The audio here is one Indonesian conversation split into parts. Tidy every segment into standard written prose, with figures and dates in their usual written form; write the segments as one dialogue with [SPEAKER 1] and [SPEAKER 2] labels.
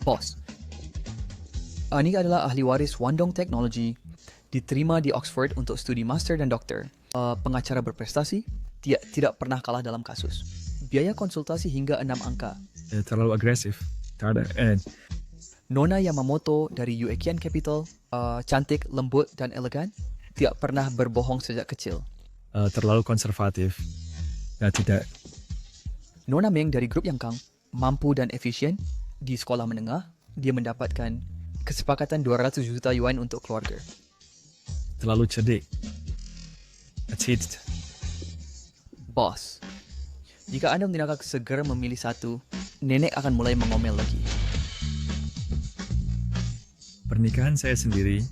[SPEAKER 1] Bos, Anik adalah ahli waris Wandong Technology, diterima di Oxford untuk studi master dan doktor. Pengacara berprestasi, tidak pernah kalah dalam kasus. Biaya konsultasi hingga 6 angka.
[SPEAKER 2] Terlalu agresif. Tak ada.
[SPEAKER 1] Nona Yamamoto dari Uekian Capital, cantik, lembut, dan elegan, tidak pernah berbohong sejak kecil.
[SPEAKER 2] Terlalu konservatif. Tidak.
[SPEAKER 1] Nona Meng dari grup Yang Kang, mampu dan efisien. Di sekolah menengah, dia mendapatkan kesepakatan 200 juta yuan untuk keluarga.
[SPEAKER 2] Terlalu cerdik. Achieved.
[SPEAKER 1] Bos, jika Anda tidak segera memilih satu, nenek akan mulai mengomel lagi.
[SPEAKER 2] Pernikahan saya sendiri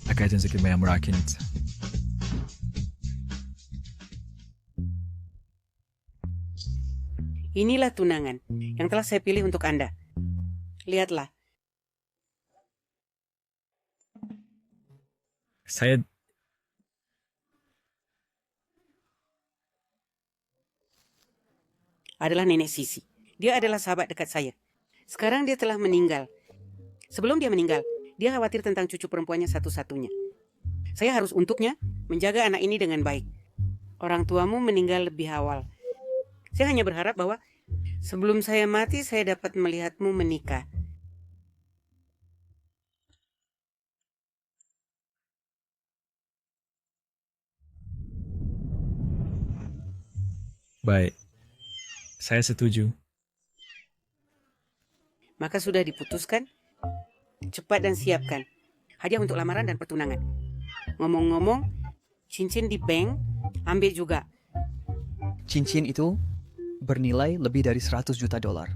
[SPEAKER 2] akan sedikit banyak merakin.
[SPEAKER 3] Inilah tunangan yang telah saya pilih untuk Anda. Lihatlah.
[SPEAKER 2] Saya
[SPEAKER 3] Adalah nenek Sisi. Dia adalah sahabat dekat saya. Sekarang dia telah meninggal. Sebelum dia meninggal, dia khawatir tentang cucu perempuannya satu-satunya. Saya harus untuknya menjaga anak ini dengan baik. Orang tuamu meninggal lebih awal. Saya hanya berharap bahwa sebelum saya mati, saya dapat melihatmu menikah.
[SPEAKER 2] baik. Saya setuju.
[SPEAKER 3] Maka sudah diputuskan, cepat dan siapkan hadiah untuk lamaran dan pertunangan. Ngomong-ngomong, cincin di bank, ambil juga.
[SPEAKER 1] Cincin itu bernilai lebih dari 100 juta dolar.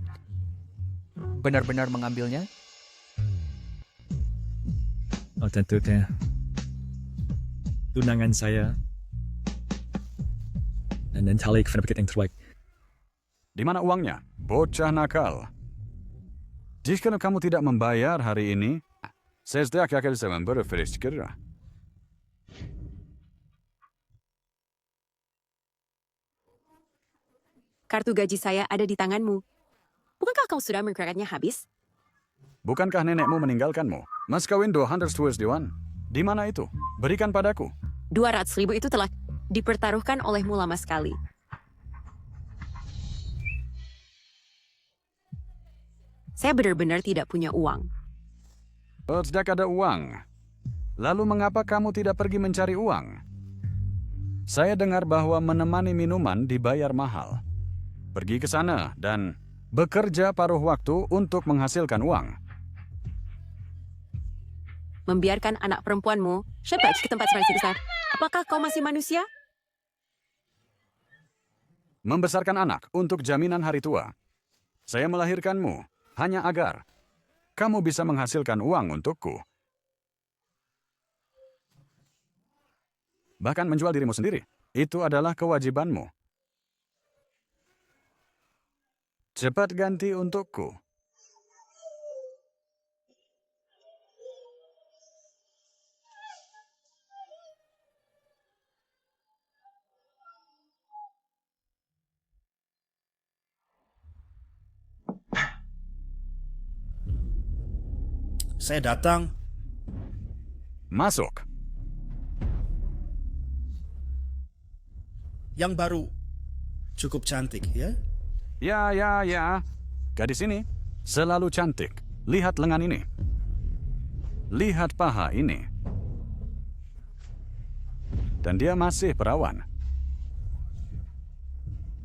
[SPEAKER 1] Benar-benar mengambilnya?
[SPEAKER 2] Oh, tentunya. Tunangan saya dan tali kepentingan yang terbaik.
[SPEAKER 4] Di mana uangnya? Bocah nakal. Jika kamu tidak membayar hari ini, saya tidak akan bisa berpikir.
[SPEAKER 5] Kartu gaji saya ada di tanganmu. Bukankah kau sudah mengkreditnya habis?
[SPEAKER 4] Bukankah nenekmu meninggalkanmu? Mas kawin 200 yuan. Di mana itu? Berikan padaku.
[SPEAKER 5] 200.000 itu telah dipertaruhkan olehmu lama sekali. Saya benar-benar tidak punya uang.
[SPEAKER 4] Tidak ada uang. Lalu mengapa kamu tidak pergi mencari uang? Saya dengar bahwa menemani minuman dibayar mahal. Pergi ke sana dan bekerja paruh waktu untuk menghasilkan uang.
[SPEAKER 5] Membiarkan anak perempuanmu cepat ke tempat seperti besar. Apakah kau masih manusia?
[SPEAKER 4] Membesarkan anak untuk jaminan hari tua. Saya melahirkanmu hanya agar kamu bisa menghasilkan uang untukku. Bahkan menjual dirimu sendiri. Itu adalah kewajibanmu. Cepat ganti untukku.
[SPEAKER 6] Saya datang.
[SPEAKER 4] Masuk.
[SPEAKER 6] Yang baru cukup cantik, ya?
[SPEAKER 4] Ya. Gadis ini selalu cantik. Lihat lengan ini. Lihat paha ini. Dan dia masih perawan.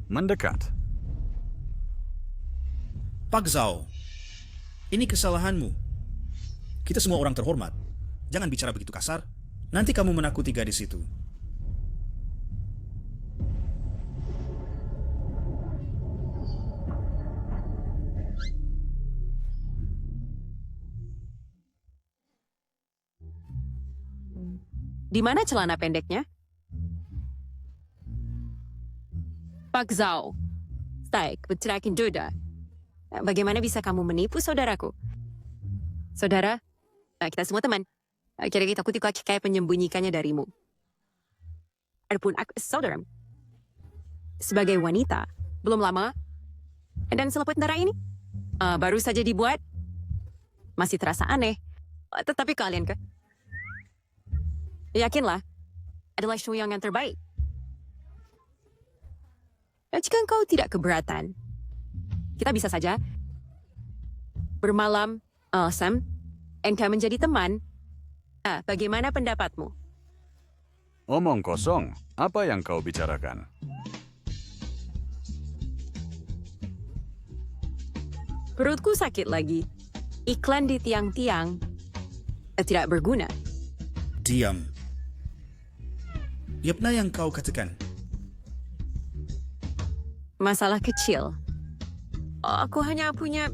[SPEAKER 4] Mendekat.
[SPEAKER 6] Pak Zhao, ini kesalahanmu. Kita semua orang terhormat. Jangan bicara begitu kasar. Nanti kamu menakuti gadis itu.
[SPEAKER 5] Di mana celana pendeknya? Pak Zhao, Staik, berterakin jodoh. Bagaimana bisa kamu menipu saudaraku? Saudara, kita semua teman. Kira-kira aku tidak kayak penyembunyikannya darimu. Adapun aku saudara. Sebagai wanita, belum lama, dan selaput darah ini, baru saja dibuat. Masih terasa aneh. Tetapi kalian ke? Yakinlah, adalah show yang terbaik. Jika engkau tidak keberatan, kita bisa saja bermalam, Sam, engkau menjadi teman. Bagaimana pendapatmu?
[SPEAKER 4] Omong kosong, apa yang kau bicarakan?
[SPEAKER 5] Perutku sakit lagi. Iklan di tiang-tiang tidak berguna.
[SPEAKER 6] Diam. Yepna yang kau katakan.
[SPEAKER 5] Masalah kecil. Aku hanya punya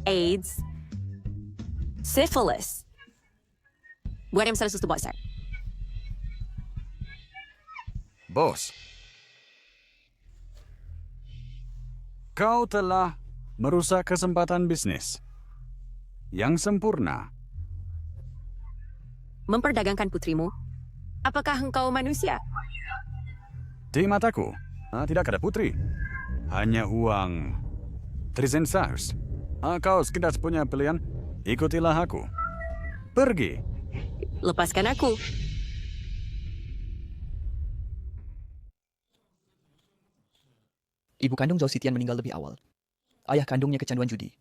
[SPEAKER 5] AIDS, syphilis. Buat yang salah susu besar.
[SPEAKER 4] Bos, kau telah merusak kesempatan bisnis yang sempurna.
[SPEAKER 5] Memperdagangkan putrimu. Apakah engkau manusia?
[SPEAKER 4] Di mataku, tidak ada putri. Hanya uang. Trisensars. Kau sekitar punya pilihan, ikutilah aku. Pergi.
[SPEAKER 5] Lepaskan aku.
[SPEAKER 1] Ibu kandung Zhao Xitian meninggal lebih awal. Ayah kandungnya kecanduan judi.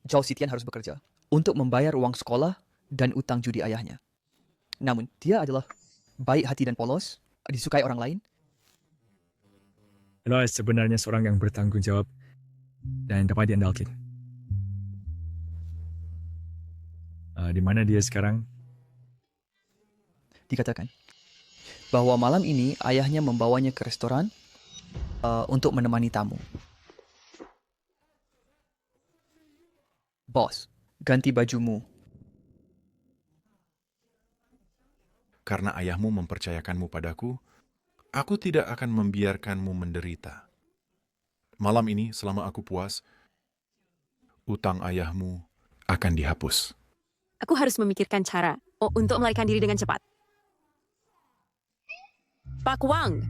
[SPEAKER 1] Zhao Xitian harus bekerja untuk membayar uang sekolah dan utang judi ayahnya. Namun, dia adalah baik hati dan polos, disukai orang lain.
[SPEAKER 2] Eloise sebenarnya seorang yang bertanggung jawab dan dapat diandalkan. Di mana dia sekarang?
[SPEAKER 1] Dikatakan bahwa malam ini ayahnya membawanya ke restoran untuk menemani tamu. Bos, ganti bajumu.
[SPEAKER 7] Karena ayahmu mempercayakanmu padaku, aku tidak akan membiarkanmu menderita. Malam ini, selama aku puas, utang ayahmu akan dihapus.
[SPEAKER 5] Aku harus memikirkan cara untuk melarikan diri dengan cepat. Pak Wang,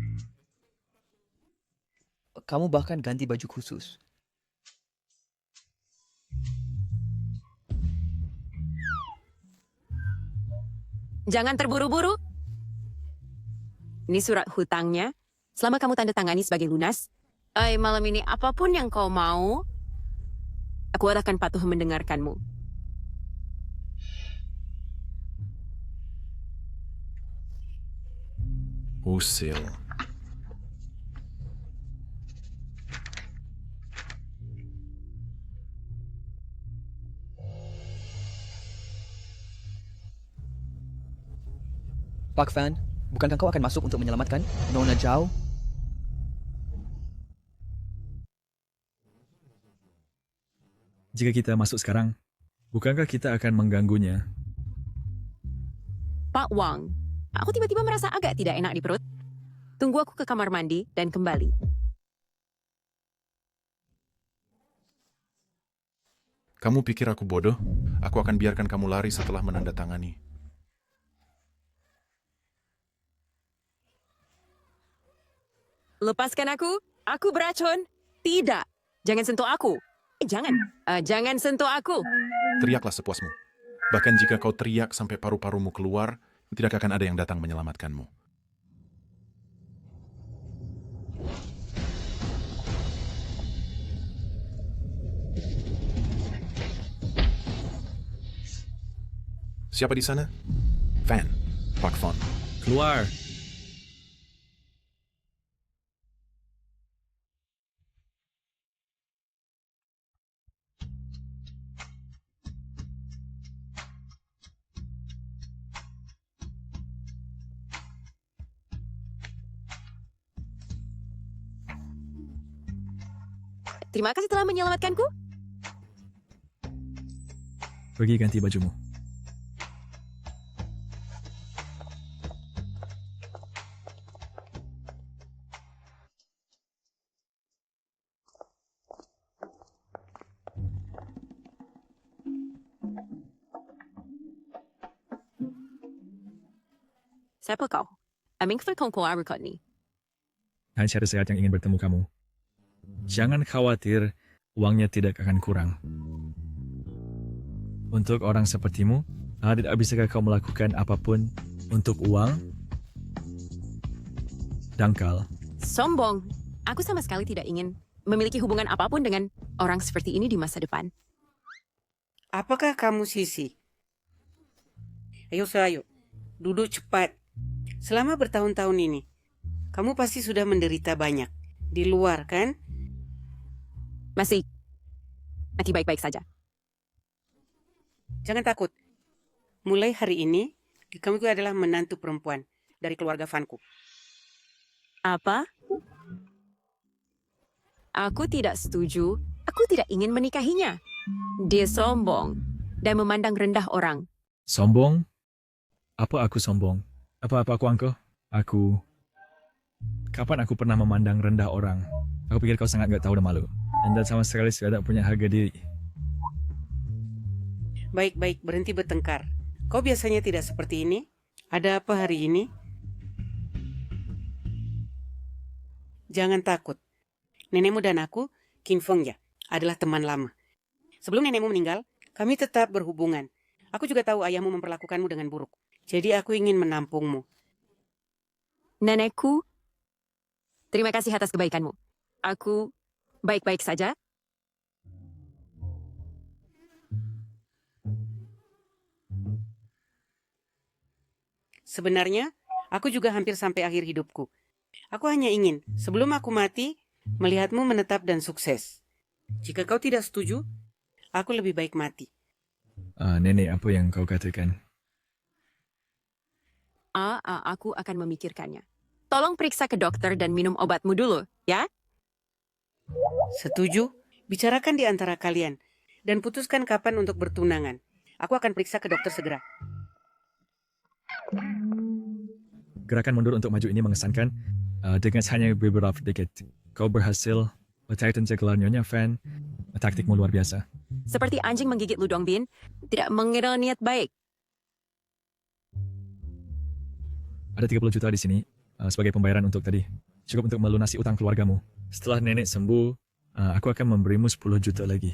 [SPEAKER 1] Kamu bahkan ganti baju khusus.
[SPEAKER 5] jangan terburu-buru. Ini surat hutangnya. Selama kamu tanda tangani sebagai lunas, malam ini apapun yang kau mau, aku akan patuh mendengarkanmu.
[SPEAKER 7] Usil.
[SPEAKER 1] Pak Fan, bukankah kau akan masuk untuk menyelamatkan Nona Zhao?
[SPEAKER 2] Jika kita masuk sekarang, bukankah kita akan mengganggunya?
[SPEAKER 5] Pak Wang, aku tiba-tiba merasa agak tidak enak di perut. Tunggu aku ke kamar mandi dan kembali.
[SPEAKER 7] Kamu pikir aku bodoh? Aku akan biarkan kamu lari setelah menandatangani.
[SPEAKER 5] Lepaskan aku beracun. Tidak, jangan sentuh aku. Jangan sentuh aku.
[SPEAKER 7] Teriaklah sepuasmu. Bahkan jika kau teriak sampai paru-parumu keluar, tidak akan ada yang datang menyelamatkanmu. Siapa di sana? Van, Pak Von.
[SPEAKER 2] Keluar!
[SPEAKER 5] Terima kasih telah menyelamatkanku.
[SPEAKER 2] Pergi ganti bajumu.
[SPEAKER 5] Siapa kau? Aming verkongko arukot ni.
[SPEAKER 2] Hai syarikat sehat yang ingin bertemu kamu. Jangan khawatir, uangnya tidak akan kurang. Untuk orang sepertimu, tidak bisakah kau melakukan apapun untuk uang? Dangkal.
[SPEAKER 5] Sombong. Aku sama sekali tidak ingin memiliki hubungan apapun dengan orang seperti ini di masa depan.
[SPEAKER 3] Apakah kamu Sisi? Ayo, duduk cepat. Selama bertahun-tahun ini, kamu pasti sudah menderita banyak. Di luar, kan?
[SPEAKER 5] Masih baik-baik saja.
[SPEAKER 3] Jangan takut. Mulai hari ini, kamu adalah menantu perempuan dari keluarga Vanku.
[SPEAKER 5] Apa? Aku tidak setuju. Aku tidak ingin menikahinya. Dia sombong dan memandang rendah orang.
[SPEAKER 2] Sombong? Apa aku sombong? Apa aku angkuh? Kapan aku pernah memandang rendah orang? Aku pikir kau sangat gak tahu dan malu. Anda sama sekali tidak punya harga diri.
[SPEAKER 3] Baik, berhenti bertengkar. Kau biasanya tidak seperti ini? Ada apa hari ini? Jangan takut. Nenekmu dan aku, King Feng ya, adalah teman lama. Sebelum nenekmu meninggal, kami tetap berhubungan. Aku juga tahu ayahmu memperlakukanmu dengan buruk. Jadi aku ingin menampungmu.
[SPEAKER 5] Nenekku, terima kasih atas kebaikanmu. Aku baik-baik saja.
[SPEAKER 3] Sebenarnya, aku juga hampir sampai akhir hidupku. Aku hanya ingin, sebelum aku mati, melihatmu menetap dan sukses. Jika kau tidak setuju, aku lebih baik mati.
[SPEAKER 2] Nenek, apa yang kau katakan?
[SPEAKER 5] Aku akan memikirkannya. Tolong periksa ke dokter dan minum obatmu dulu, ya?
[SPEAKER 3] Setuju? Bicarakan di antara kalian dan putuskan kapan untuk bertunangan. Aku akan periksa ke dokter segera.
[SPEAKER 2] Gerakan mundur untuk maju ini mengesankan. Dengan hanya beberapa detik, kau berhasil mencari gelar Nyonya Fan. Taktikmu luar biasa.
[SPEAKER 5] Seperti anjing menggigit Ludong Bin, tidak mengira niat baik.
[SPEAKER 2] Ada 30 juta di sini sebagai pembayaran untuk tadi. Cukup untuk melunasi utang keluargamu. Setelah nenek sembuh, aku akan memberimu 10 juta lagi.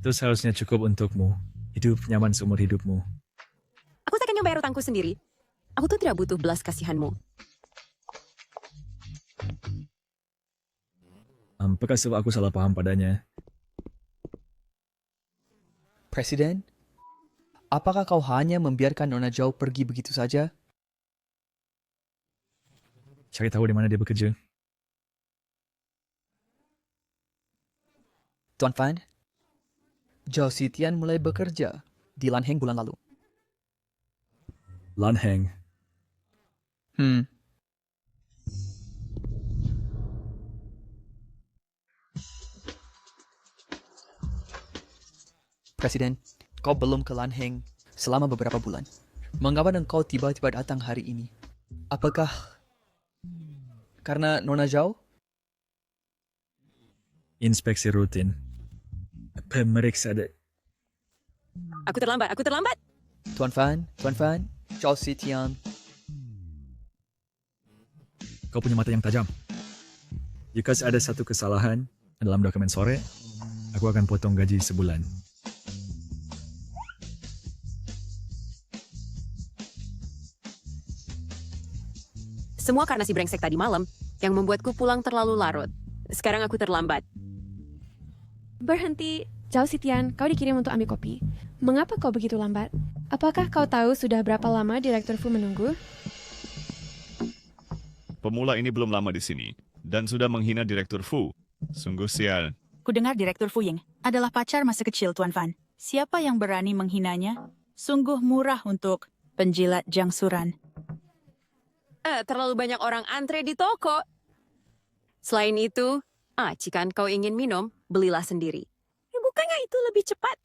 [SPEAKER 2] Itu seharusnya cukup untukmu. Hidup nyaman seumur hidupmu.
[SPEAKER 5] Aku akan membayar utangku sendiri. Aku tuh tidak butuh belas kasihanmu.
[SPEAKER 2] Apakah sebab aku salah paham padanya?
[SPEAKER 1] Presiden, apakah kau hanya membiarkan Nona Zhao pergi begitu saja?
[SPEAKER 2] Cari tahu di mana dia bekerja.
[SPEAKER 1] Tuan Fan, Zhao Xitian mulai bekerja di Lanheng bulan lalu.
[SPEAKER 2] Lanheng.
[SPEAKER 1] Presiden, kau belum ke Lanheng selama beberapa bulan. Mengapa engkau tiba-tiba datang hari ini? Apakah karena Nona Zhao?
[SPEAKER 2] Inspeksi rutin. Pemeriksa dek.
[SPEAKER 5] Aku terlambat.
[SPEAKER 1] Tuan Fan, Zhao Xitian.
[SPEAKER 2] Kau punya mata yang tajam. Jika ada satu kesalahan dalam dokumen sore, aku akan potong gaji sebulan.
[SPEAKER 5] Semua karena si brengsek tadi malam yang membuatku pulang terlalu larut. Sekarang aku terlambat.
[SPEAKER 8] Berhenti, Zhao Xitian, kau dikirim untuk ambil kopi. Mengapa kau begitu lambat? Apakah kau tahu sudah berapa lama Direktur Fu menunggu?
[SPEAKER 9] Pemula ini belum lama di sini dan sudah menghina Direktur Fu. Sungguh sial.
[SPEAKER 10] Kudengar Direktur Fu Ying adalah pacar masa kecil Tuan Fan. Siapa yang berani menghinanya? Sungguh murah untuk penjilat jangsuran.
[SPEAKER 5] Terlalu banyak orang antre di toko. Selain itu, jika kau ingin minum, belilah sendiri. Bukannya itu lebih cepat?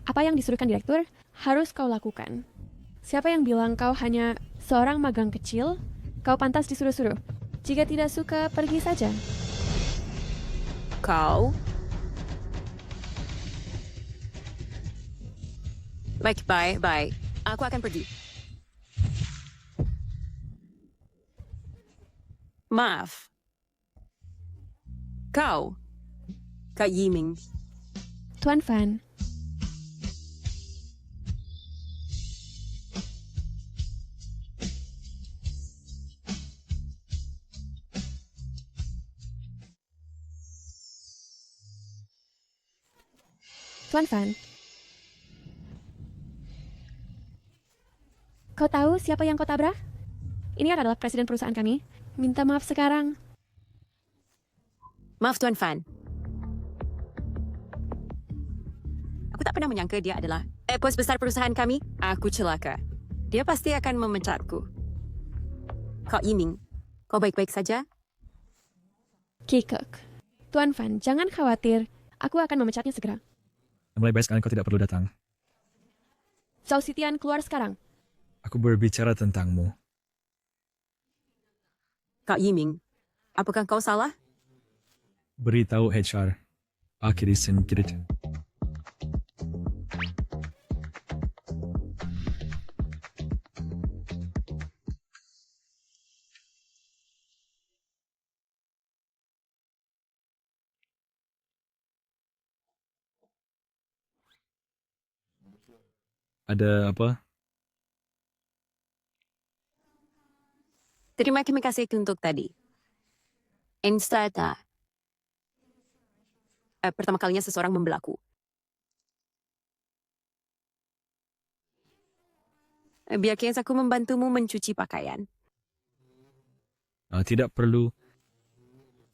[SPEAKER 8] Apa yang disuruhkan direktur harus kau lakukan. Siapa yang bilang kau hanya seorang magang kecil? Kau pantas disuruh-suruh. Jika tidak suka, pergi saja.
[SPEAKER 5] Kau? Baik. Aku akan pergi. Maaf. Kau Kak Yiming.
[SPEAKER 8] Tuan Fan, Tuan Fan. Kau tahu siapa yang kau tabrak? Ini adalah presiden perusahaan kami. Minta maaf sekarang.
[SPEAKER 5] Maaf Tuan Fan. Aku tak pernah menyangka dia adalah bos besar perusahaan kami. Aku celaka. Dia pasti akan memecatku. Kak Yiming, kau baik-baik saja?
[SPEAKER 8] Kikek. Tuan Fan, jangan khawatir. Aku akan memecatnya segera.
[SPEAKER 2] Mulai baik sekarang kau tidak perlu datang.
[SPEAKER 8] Zhao Sitian keluar sekarang.
[SPEAKER 2] Aku berbicara tentangmu.
[SPEAKER 5] Kak Yiming, apakah kau salah?
[SPEAKER 2] Beritahu HR. Akhiri singkirit. Ada apa?
[SPEAKER 5] Terima kasih untuk tadi. Instata. Pertama kalinya seseorang membelaku. Biarkan aku membantumu mencuci pakaian.
[SPEAKER 2] Tidak perlu.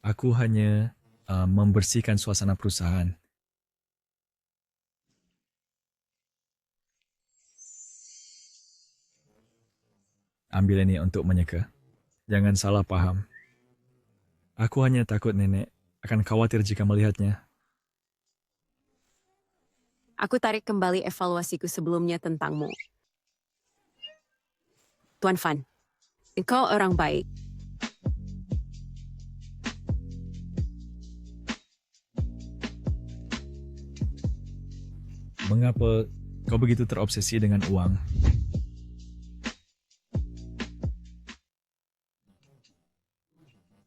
[SPEAKER 2] Aku hanya membersihkan suasana perusahaan. Ambil ini untuk menyeka. Jangan salah paham. Aku hanya takut nenek akan khawatir jika melihatnya.
[SPEAKER 5] Aku tarik kembali evaluasiku sebelumnya tentangmu. Tuan Fan, kau orang baik.
[SPEAKER 2] Mengapa kau begitu terobsesi dengan uang?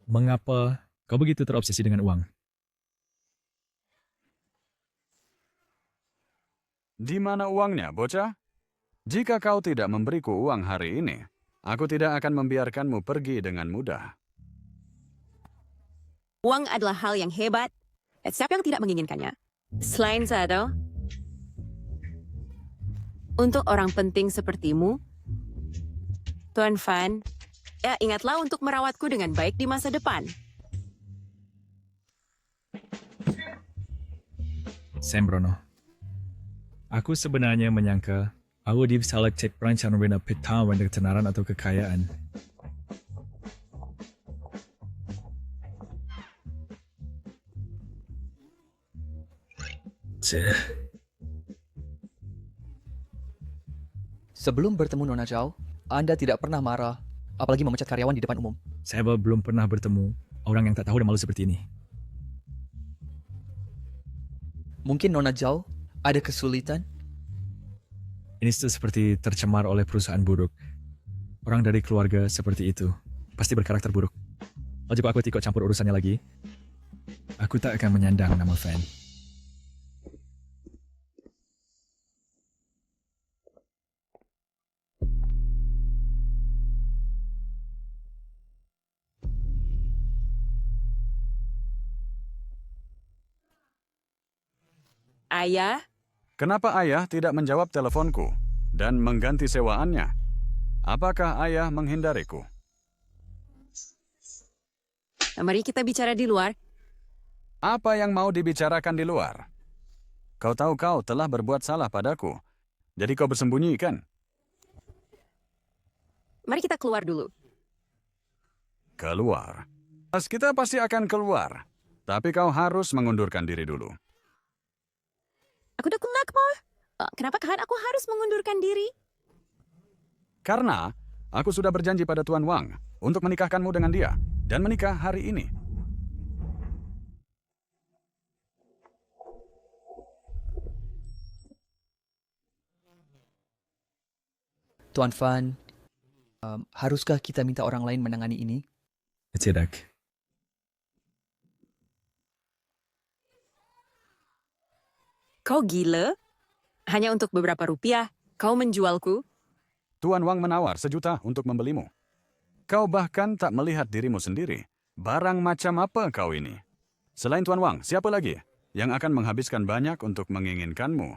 [SPEAKER 2] Mengapa kau begitu terobsesi dengan uang?
[SPEAKER 4] Di mana uangnya, bocah? Jika kau tidak memberiku uang hari ini, aku tidak akan membiarkanmu pergi dengan mudah.
[SPEAKER 5] Uang adalah hal yang hebat. Siapa yang tidak menginginkannya? Selain Zado, untuk orang penting sepertimu, Tuan Fan, ingatlah untuk merawatku dengan baik di masa depan.
[SPEAKER 2] Sembrono. Aku sebenarnya menyangka aku disalah cek perancangan peta dan ketenaran atau kekayaan.
[SPEAKER 1] Sebelum bertemu Nona Zhao, Anda tidak pernah marah, apalagi memecat karyawan di depan umum.
[SPEAKER 2] Saya belum pernah bertemu orang yang tak tahu dan malu seperti ini.
[SPEAKER 1] Mungkin Nona Zhao ada kesulitan?
[SPEAKER 2] Ini seperti tercemar oleh perusahaan buruk. Orang dari keluarga seperti itu pasti berkarakter buruk. Jika aku ikut campur urusannya lagi, aku tak akan menyandang nama Fan.
[SPEAKER 5] Ayah,
[SPEAKER 4] Kenapa ayah tidak menjawab teleponku dan mengganti sewaannya? Apakah ayah menghindariku?
[SPEAKER 5] mari kita bicara di luar.
[SPEAKER 4] Apa yang mau dibicarakan di luar? Kau tahu kau telah berbuat salah padaku, jadi kau bersembunyi kan?
[SPEAKER 5] Mari kita keluar dulu.
[SPEAKER 4] Keluar. Kita pasti akan keluar, tapi kau harus mengundurkan diri dulu.
[SPEAKER 5] Aku udah kelak, Ma. Kenapa kan aku harus mengundurkan diri?
[SPEAKER 4] Karena aku sudah berjanji pada Tuan Wang untuk menikahkanmu dengan dia dan menikah hari ini.
[SPEAKER 1] Tuan Fan, haruskah kita minta orang lain menangani ini?
[SPEAKER 2] Tidak.
[SPEAKER 5] Kau gila? Hanya untuk beberapa rupiah, kau menjualku?
[SPEAKER 4] Tuan Wang menawar 1 juta untuk membelimu. Kau bahkan tak melihat dirimu sendiri. Barang macam apa kau ini? Selain Tuan Wang, siapa lagi yang akan menghabiskan banyak untuk menginginkanmu?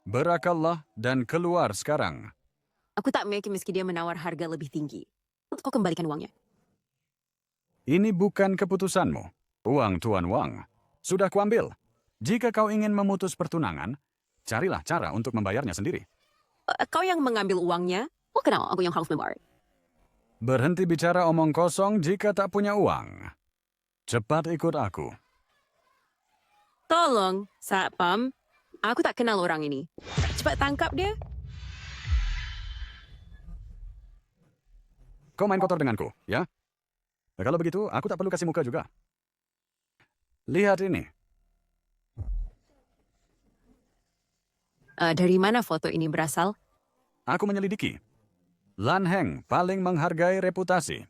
[SPEAKER 4] Berakallah dan keluar sekarang.
[SPEAKER 5] Aku tak yakin meski dia menawar harga lebih tinggi. Kau kembalikan uangnya.
[SPEAKER 4] Ini bukan keputusanmu. Uang Tuan Wang sudah kuambil. Jika kau ingin memutus pertunangan, carilah cara untuk membayarnya sendiri.
[SPEAKER 5] Kau yang mengambil uangnya? Oh kenal, aku yang harus membayar.
[SPEAKER 4] Berhenti bicara omong kosong jika tak punya uang. Cepat ikut aku.
[SPEAKER 5] Tolong, Satpam. Aku tak kenal orang ini. Cepat tangkap dia.
[SPEAKER 4] Kau main kotor denganku, ya? Nah, kalau begitu, aku tak perlu kasih muka juga. Lihat ini.
[SPEAKER 5] Dari mana foto ini berasal?
[SPEAKER 4] Aku menyelidiki. Lan Heng paling menghargai reputasi.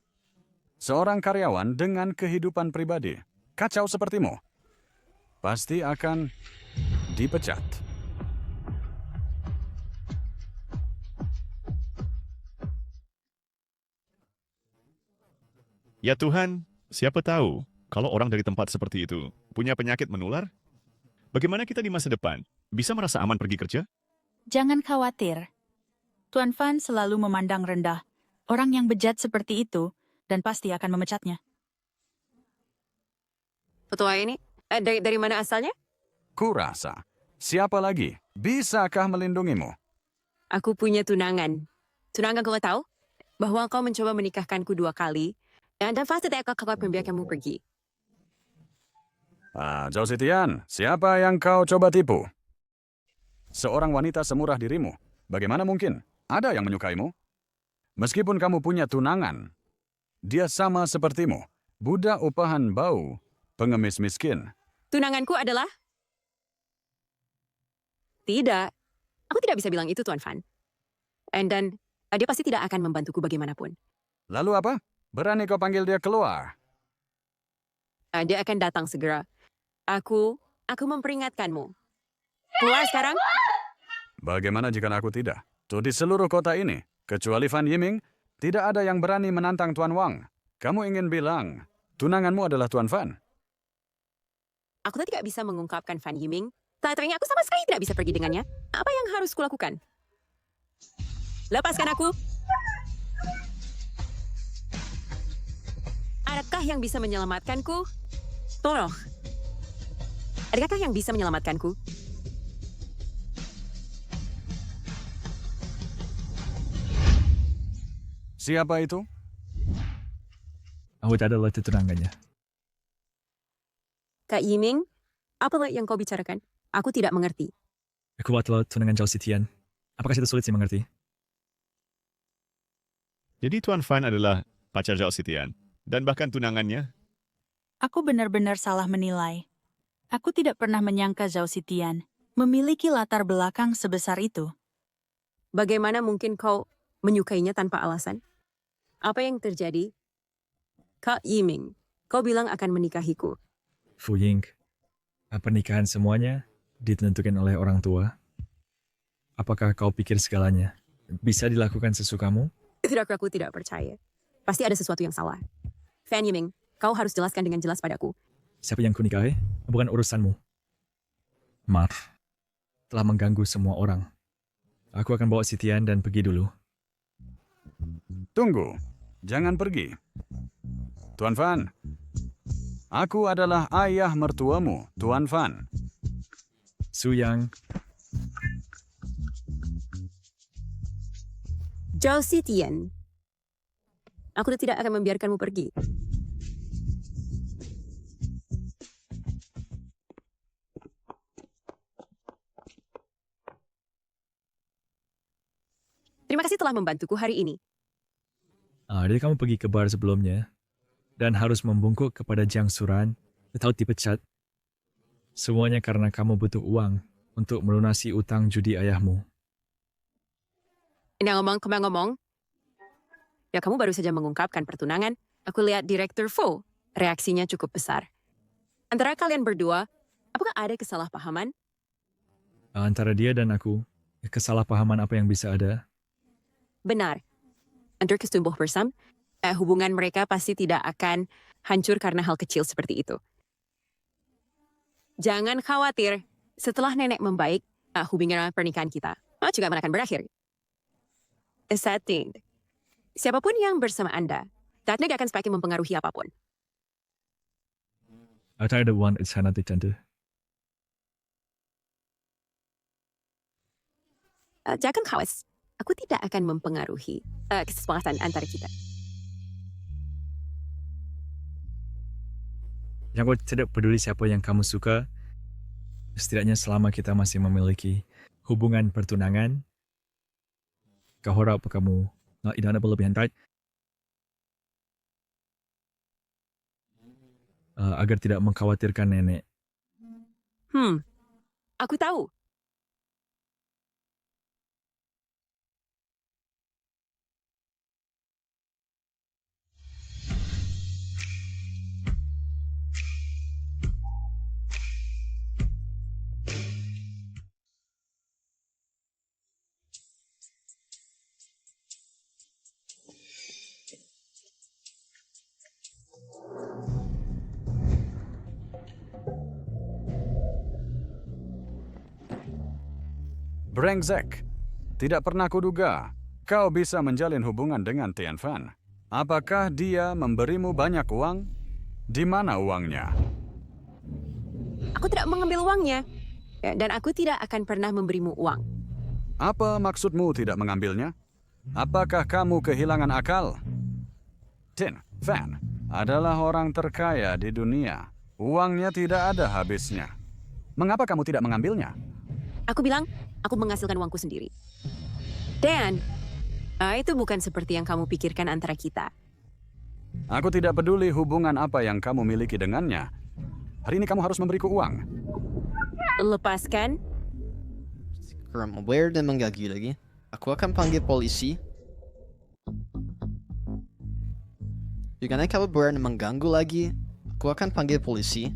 [SPEAKER 4] Seorang karyawan dengan kehidupan pribadi, kacau sepertimu, pasti akan dipecat.
[SPEAKER 9] Ya Tuhan, siapa tahu kalau orang dari tempat seperti itu punya penyakit menular? Bagaimana kita di masa depan? Bisa merasa aman pergi kerja?
[SPEAKER 10] Jangan khawatir. Tuan Fan selalu memandang rendah orang yang bejat seperti itu dan pasti akan memecatnya.
[SPEAKER 5] Foto ini? Dari mana asalnya?
[SPEAKER 4] Kurasa. Siapa lagi? Bisakah melindungimu?
[SPEAKER 5] Aku punya tunangan. Tunangan kau tahu? Bahwa kau mencoba menikahkanku 2 kali. Dan pasti tak akan membiarkanmu pergi.
[SPEAKER 4] Zhao Sitian, siapa yang kau coba tipu? Seorang wanita semurah dirimu. Bagaimana mungkin ada yang menyukaimu? Meskipun kamu punya tunangan, dia sama sepertimu. Budak upahan bau, pengemis miskin.
[SPEAKER 5] Tunanganku adalah? Tidak. Aku tidak bisa bilang itu, Tuan Fan. Dan dia pasti tidak akan membantuku bagaimanapun.
[SPEAKER 4] Lalu apa? Berani kau panggil dia keluar?
[SPEAKER 5] Dia akan datang segera. Aku memperingatkanmu. Keluar sekarang?
[SPEAKER 4] Bagaimana jika aku tidak? Tuh di seluruh kota ini, kecuali Fan Yiming, tidak ada yang berani menantang Tuan Wang. Kamu ingin bilang, tunanganmu adalah Tuan Fan?
[SPEAKER 5] Aku tidak bisa mengungkapkan Fan Yiming. Terakhirnya aku sama sekali tidak bisa pergi dengannya. Apa yang harus kulakukan? Lepaskan aku. Adakah yang bisa menyelamatkanku? Tolong. Adakah yang bisa menyelamatkanku?
[SPEAKER 4] Siapa itu?
[SPEAKER 2] Aku tak adalah tunangannya.
[SPEAKER 5] Kak Yiming, apa yang kau bicarakan? Aku tidak mengerti.
[SPEAKER 2] Aku adalah tunangan Zhao Sitian. Apakah itu sulit sih mengerti?
[SPEAKER 9] Jadi Tuan Fan adalah pacar Zhao Sitian dan bahkan tunangannya.
[SPEAKER 10] Aku benar-benar salah menilai. Aku tidak pernah menyangka Zhao Sitian memiliki latar belakang sebesar itu.
[SPEAKER 5] Bagaimana mungkin kau menyukainya tanpa alasan? Apa yang terjadi? Kak Yiming, kau bilang akan menikahiku.
[SPEAKER 2] Fu Ying, pernikahan semuanya ditentukan oleh orang tua. Apakah kau pikir segalanya bisa dilakukan sesukamu?
[SPEAKER 5] Tidak, aku tidak percaya. Pasti ada sesuatu yang salah. Fan Yiming, kau harus jelaskan dengan jelas padaku.
[SPEAKER 2] Siapa yang kunikahi? Bukan urusanmu. Mar telah mengganggu semua orang. Aku akan bawa Sitian dan pergi dulu.
[SPEAKER 4] Tunggu, jangan pergi. Tuan Fan, aku adalah ayah mertuamu, Tuan Fan.
[SPEAKER 2] Su Yang,
[SPEAKER 5] Zhao Sitian, aku tidak akan membiarkanmu pergi. Terima kasih telah membantuku hari ini.
[SPEAKER 2] jadi kamu pergi ke bar sebelumnya dan harus membungkuk kepada Jiang Suran atau dipecat. Semuanya karena kamu butuh uang untuk melunasi utang judi ayahmu.
[SPEAKER 5] Ini ngomong. Ya kamu baru saja mengungkapkan pertunangan. Aku lihat Direktur Fu, reaksinya cukup besar. Antara kalian berdua, apakah ada kesalahpahaman?
[SPEAKER 2] Antara dia dan aku, kesalahpahaman apa yang bisa ada?
[SPEAKER 5] Benar. Untuk tumbuh bersama, hubungan mereka pasti tidak akan hancur karena hal kecil seperti itu. Jangan khawatir, setelah nenek membaik, hubungan pernikahan kita juga akan berakhir. Setting. Siapapun yang bersama Anda, tidak akan semakin mempengaruhi apapun.
[SPEAKER 2] Atau ada one it's nanti tante.
[SPEAKER 5] Jangan khawatir, aku tidak akan mempengaruhi kesepakatan antara kita.
[SPEAKER 2] Yang aku tidak peduli siapa yang kamu suka, setidaknya selama kita masih memiliki hubungan pertunangan, kau harap kamu tidak ada berlebihan tight, agar tidak mengkhawatirkan nenek.
[SPEAKER 5] Aku tahu.
[SPEAKER 4] Brengsek. Tidak pernah kuduga kau bisa menjalin hubungan dengan Tian Fan. Apakah dia memberimu banyak uang? Di mana uangnya?
[SPEAKER 5] Aku tidak mengambil uangnya. Dan aku tidak akan pernah memberimu uang.
[SPEAKER 4] Apa maksudmu tidak mengambilnya? Apakah kamu kehilangan akal? Tian Fan adalah orang terkaya di dunia. Uangnya tidak ada habisnya. Mengapa kamu tidak mengambilnya?
[SPEAKER 5] Aku bilang, aku menghasilkan uangku sendiri. Dan, itu bukan seperti yang kamu pikirkan antara kita.
[SPEAKER 4] Aku tidak peduli hubungan apa yang kamu miliki dengannya. Hari ini kamu harus memberiku uang.
[SPEAKER 5] Lepaskan.
[SPEAKER 11] Kurang aware dan mengganggu lagi. Aku akan panggil polisi. Jika kamu berani mengganggu lagi, aku akan panggil polisi.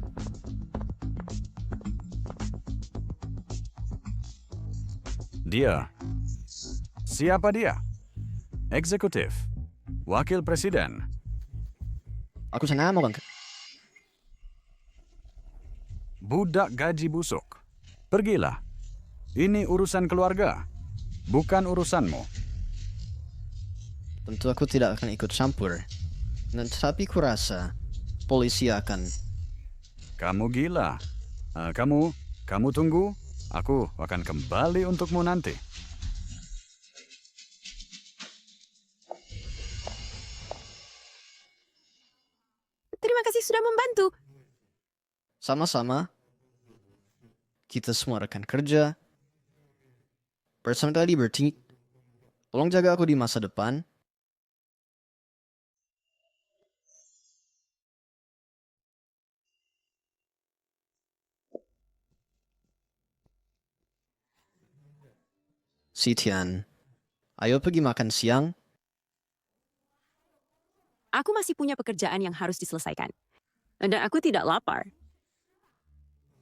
[SPEAKER 4] Dia. Siapa dia? Eksekutif. Wakil presiden.
[SPEAKER 11] Aku sana mau
[SPEAKER 4] Budak gaji busuk. Pergilah. Ini urusan keluarga, bukan urusanmu.
[SPEAKER 11] Tentu aku tidak akan ikut campur. Dan tetapi kurasa polisi akan.
[SPEAKER 4] Kamu gila. Kamu tunggu. Aku akan kembali untukmu nanti.
[SPEAKER 5] Terima kasih sudah membantu.
[SPEAKER 11] Sama-sama. Kita semua rekan kerja. Bersama tadi berarti. Tolong jaga aku di masa depan. Si Tian, ayo pergi makan siang.
[SPEAKER 5] Aku masih punya pekerjaan yang harus diselesaikan. Dan aku tidak lapar.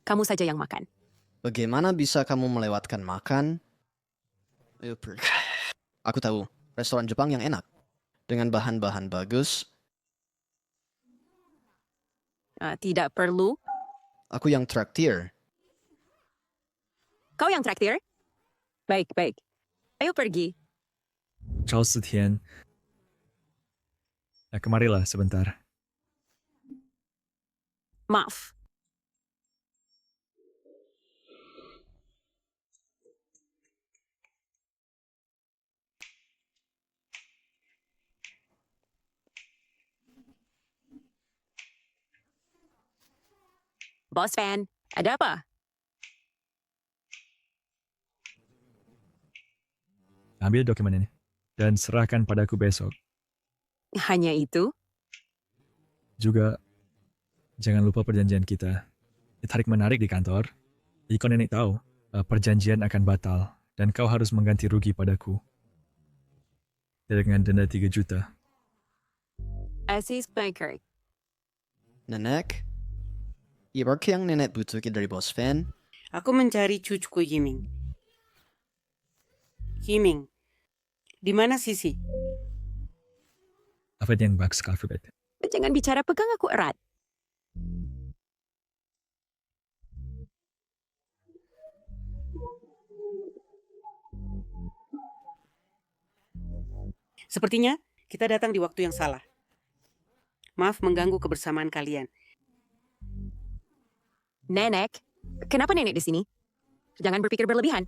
[SPEAKER 5] Kamu saja yang makan.
[SPEAKER 11] Bagaimana bisa kamu melewatkan makan? Ayo pergi. Aku tahu, restoran Jepang yang enak. Dengan bahan-bahan bagus.
[SPEAKER 5] Tidak perlu.
[SPEAKER 11] Aku yang traktir.
[SPEAKER 5] Kau yang traktir? Baik. Ayo pergi.
[SPEAKER 2] Charles Tian, kemarilah sebentar.
[SPEAKER 5] Maaf. Bos Fan, ada apa?
[SPEAKER 2] Ambil dokumen ini dan serahkan padaku besok.
[SPEAKER 5] Hanya itu?
[SPEAKER 2] Juga, jangan lupa perjanjian kita. Tarik-menarik di kantor. Jika nenek tahu, perjanjian akan batal dan kau harus mengganti rugi padaku. Dengan denda 3 juta.
[SPEAKER 5] Asis Baker.
[SPEAKER 11] Nenek? Ibarat yang nenek butuhkan dari bos Fan?
[SPEAKER 3] Aku mencari cucuku Yiming. Yiming, di mana Sisi?
[SPEAKER 2] Apa yang bagus alfabet?
[SPEAKER 5] Jangan bicara pegang aku erat.
[SPEAKER 3] Sepertinya kita datang di waktu yang salah. Maaf mengganggu kebersamaan kalian.
[SPEAKER 5] Nenek, kenapa nenek di sini? Jangan berpikir berlebihan.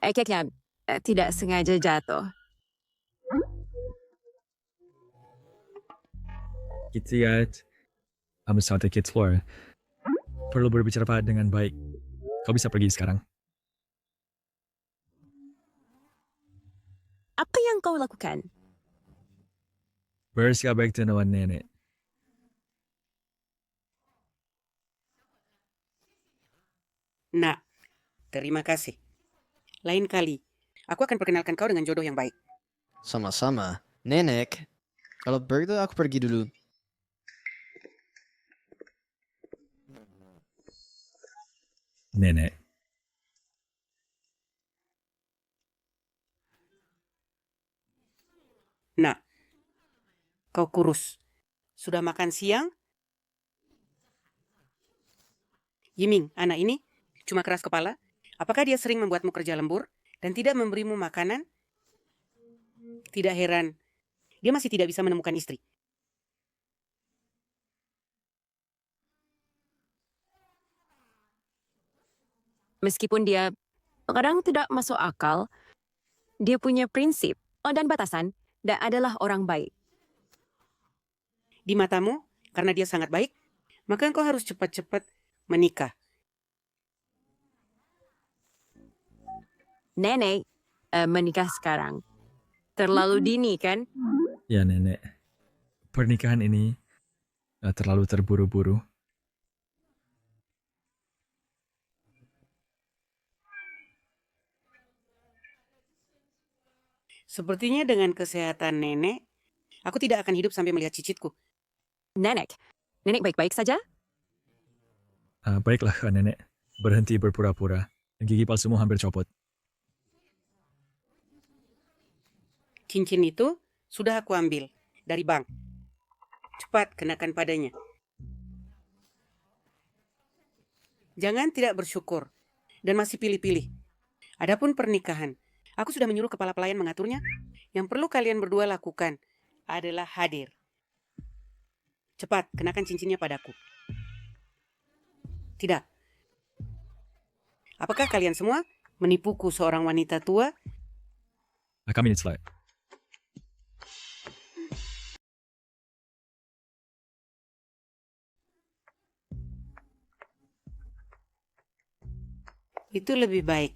[SPEAKER 5] Kayaknya tidak sengaja jatuh.
[SPEAKER 2] Kita lihat, I'm sorry kids floor. Perlu berbicara dengan baik. Kau bisa pergi sekarang.
[SPEAKER 5] Apa yang kau lakukan?
[SPEAKER 2] Bersikap baik dengan nenek.
[SPEAKER 3] Nak, terima kasih. Lain kali, aku akan perkenalkan kau dengan jodoh yang baik.
[SPEAKER 11] Sama-sama. Nenek, kalau begitu aku pergi dulu.
[SPEAKER 2] Nenek.
[SPEAKER 3] Nak, kau kurus. Sudah makan siang? Yiming, anak ini cuma keras kepala. Apakah dia sering membuatmu kerja lembur dan tidak memberimu makanan? Tidak heran, dia masih tidak bisa menemukan istri.
[SPEAKER 5] Meskipun dia kadang tidak masuk akal, dia punya prinsip dan batasan dan adalah orang baik.
[SPEAKER 3] Di matamu, karena dia sangat baik, maka engkau harus cepat-cepat menikah.
[SPEAKER 5] Nenek menikah sekarang. Terlalu dini kan?
[SPEAKER 2] Ya nenek. Pernikahan ini terlalu terburu-buru.
[SPEAKER 3] Sepertinya dengan kesehatan nenek, aku tidak akan hidup sampai melihat cicitku.
[SPEAKER 5] Nenek baik-baik saja?
[SPEAKER 2] Baiklah nenek. Berhenti berpura-pura. Gigi palsumu hampir copot.
[SPEAKER 3] Cincin itu sudah aku ambil dari bank. Cepat kenakan padanya. Jangan tidak bersyukur dan masih pilih-pilih. Adapun pernikahan, aku sudah menyuruh kepala pelayan mengaturnya. Yang perlu kalian berdua lakukan adalah hadir. Cepat kenakan cincinnya padaku. Tidak. Apakah kalian semua menipuku seorang wanita tua?
[SPEAKER 2] Kami slide.
[SPEAKER 3] Itu lebih baik.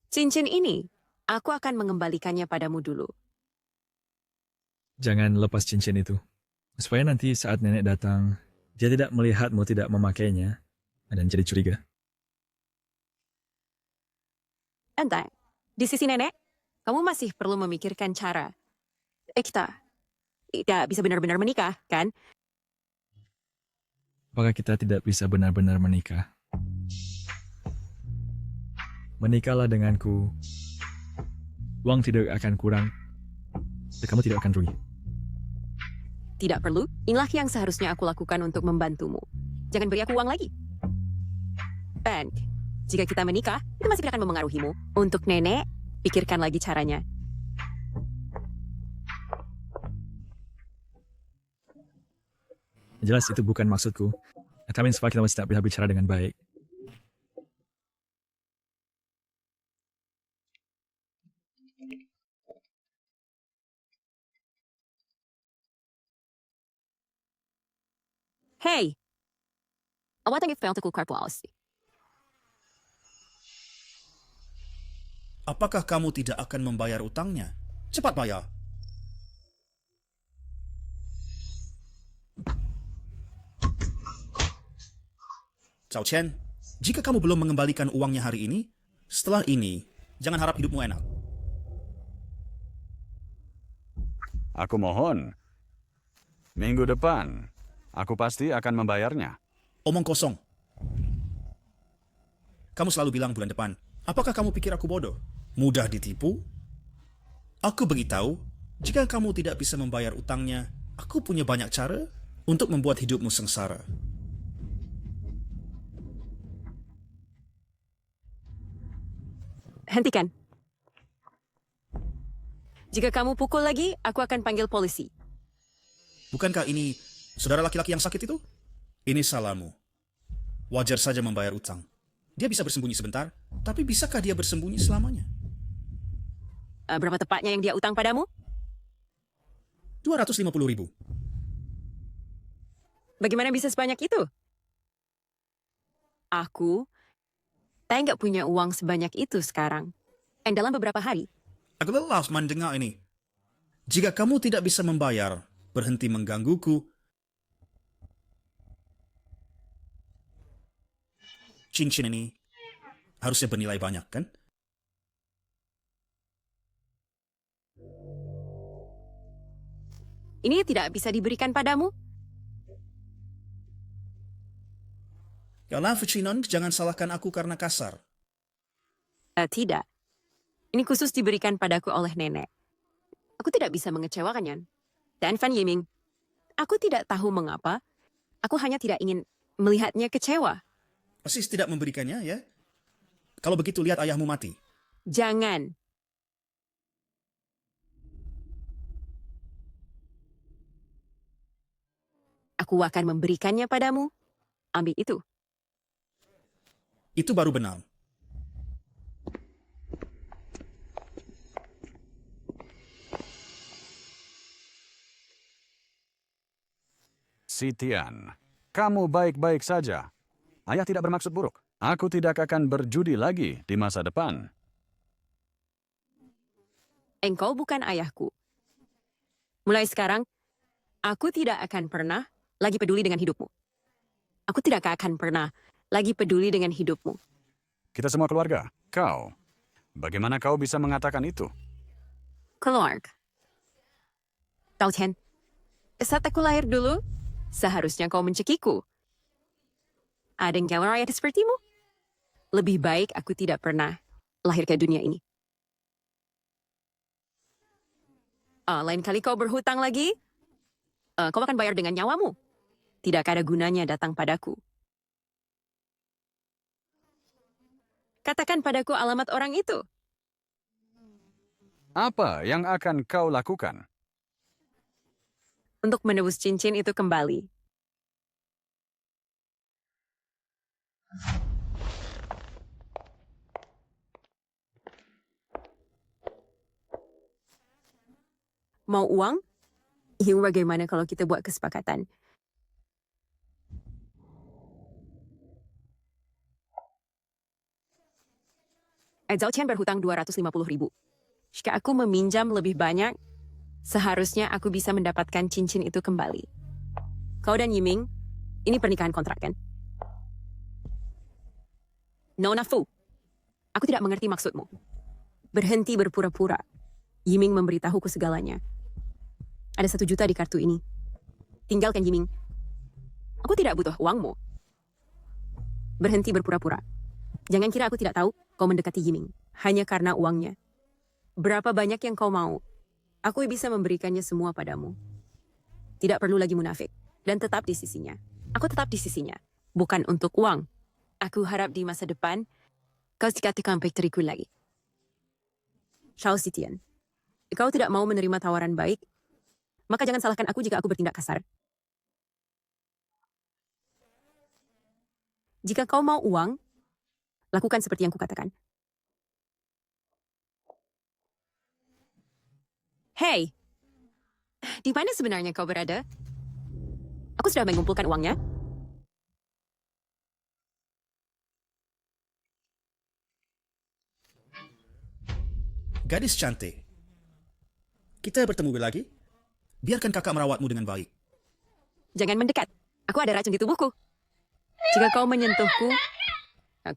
[SPEAKER 5] Cincin ini, aku akan mengembalikannya padamu dulu.
[SPEAKER 2] Jangan lepas cincin itu. Supaya nanti saat nenek datang, dia tidak melihatmu tidak memakainya dan jadi curiga.
[SPEAKER 5] Entah, di sisi nenek, kamu masih perlu memikirkan cara. Kita tidak bisa benar-benar menikah, kan?
[SPEAKER 2] Apakah kita tidak bisa benar-benar menikah? Menikahlah denganku. Uang tidak akan kurang. Dan kamu tidak akan rugi.
[SPEAKER 5] Tidak perlu. Inilah yang seharusnya aku lakukan untuk membantumu. Jangan beri aku uang lagi. Dan jika kita menikah, itu masih akan memengaruhimu. Untuk nenek, pikirkan lagi caranya.
[SPEAKER 2] Jelas itu bukan maksudku. Kami supaya kita masih tidak bisa bicara dengan baik.
[SPEAKER 5] Hey, wat ang ifel tukul karpuaus?
[SPEAKER 6] Apakah kamu tidak akan membayar utangnya? Cepat bayar. Cao Chen, jika kamu belum mengembalikan uangnya hari ini, setelah ini, jangan harap hidupmu enak.
[SPEAKER 4] Aku mohon. Minggu depan, aku pasti akan membayarnya.
[SPEAKER 6] Omong kosong. Kamu selalu bilang bulan depan. Apakah kamu pikir aku bodoh? Mudah ditipu? Aku beritahu, jika kamu tidak bisa membayar utangnya, aku punya banyak cara untuk membuat hidupmu sengsara.
[SPEAKER 5] Hentikan. Jika kamu pukul lagi, aku akan panggil polisi.
[SPEAKER 6] Bukankah ini saudara laki-laki yang sakit itu? Ini salahmu. Wajar saja membayar utang. Dia bisa bersembunyi sebentar, tapi bisakah dia bersembunyi selamanya?
[SPEAKER 5] Berapa tepatnya yang dia utang padamu?
[SPEAKER 6] 250.000.
[SPEAKER 5] Bagaimana bisa sebanyak itu? Saya nggak punya uang sebanyak itu sekarang. Dan dalam beberapa hari,
[SPEAKER 6] Aku lelah mendengar ini. Jika kamu tidak bisa membayar, berhenti menggangguku. Cincin ini harusnya bernilai banyak, kan?
[SPEAKER 5] ini tidak bisa diberikan padamu?
[SPEAKER 6] Kalau Fucinon, jangan salahkan aku karena kasar.
[SPEAKER 5] Tidak. Ini khusus diberikan padaku oleh nenek. Aku tidak bisa mengecewakannya. Dan Van Yiming, aku tidak tahu mengapa. Aku hanya tidak ingin melihatnya kecewa.
[SPEAKER 6] Persis tidak memberikannya, ya? Kalau begitu, lihat ayahmu mati.
[SPEAKER 5] Jangan. Aku akan memberikannya padamu. Ambil itu.
[SPEAKER 6] Itu baru benar.
[SPEAKER 4] Sitian, kamu baik-baik saja. Ayah tidak bermaksud buruk. Aku tidak akan berjudi lagi di masa depan.
[SPEAKER 5] Engkau bukan ayahku. Mulai sekarang, aku tidak akan pernah lagi peduli dengan hidupmu. Aku tidak akan pernah lagi peduli dengan hidupmu.
[SPEAKER 4] Kita semua keluarga. Kau, bagaimana kau bisa mengatakan itu?
[SPEAKER 5] Keluar. Tau Chen, saat aku lahir dulu, seharusnya kau mencekiku. Ada yang jalan rakyat sepertimu? Lebih baik aku tidak pernah lahir ke dunia ini. Lain kali kau berhutang lagi, kau akan bayar dengan nyawamu. Tidak ada gunanya datang padaku. Katakan padaku alamat orang itu.
[SPEAKER 4] Apa yang akan kau lakukan?
[SPEAKER 5] Untuk menebus cincin itu kembali. Mau uang? Bagaimana kalau kita buat kesepakatan? Zhao Qian berhutang 250.000. Jika aku meminjam lebih banyak, seharusnya aku bisa mendapatkan cincin itu kembali. Kau dan Yiming, ini pernikahan kontrak, kan? Nona Fu, aku tidak mengerti maksudmu. Berhenti berpura-pura. Yiming memberitahuku segalanya. Ada 1 juta di kartu ini. Tinggalkan Yiming. Aku tidak butuh uangmu. Berhenti berpura-pura. Jangan kira aku tidak tahu kau mendekati Yiming. Hanya karena uangnya. Berapa banyak yang kau mau, aku bisa memberikannya semua padamu. Tidak perlu lagi munafik. Dan tetap di sisinya. Aku tetap di sisinya. Bukan untuk uang. Aku harap di masa depan, kau sikatikan teriku lagi. Shao Sitian, kau tidak mau menerima tawaran baik, maka jangan salahkan aku jika aku bertindak kasar. Jika kau mau uang, lakukan seperti yang kukatakan. Hei, di mana sebenarnya kau berada? Aku sudah mengumpulkan uangnya.
[SPEAKER 6] Gadis cantik. Kita bertemu lagi. Biarkan kakak merawatmu dengan baik.
[SPEAKER 5] Jangan mendekat. Aku ada racun di tubuhku. Jika kau menyentuhku,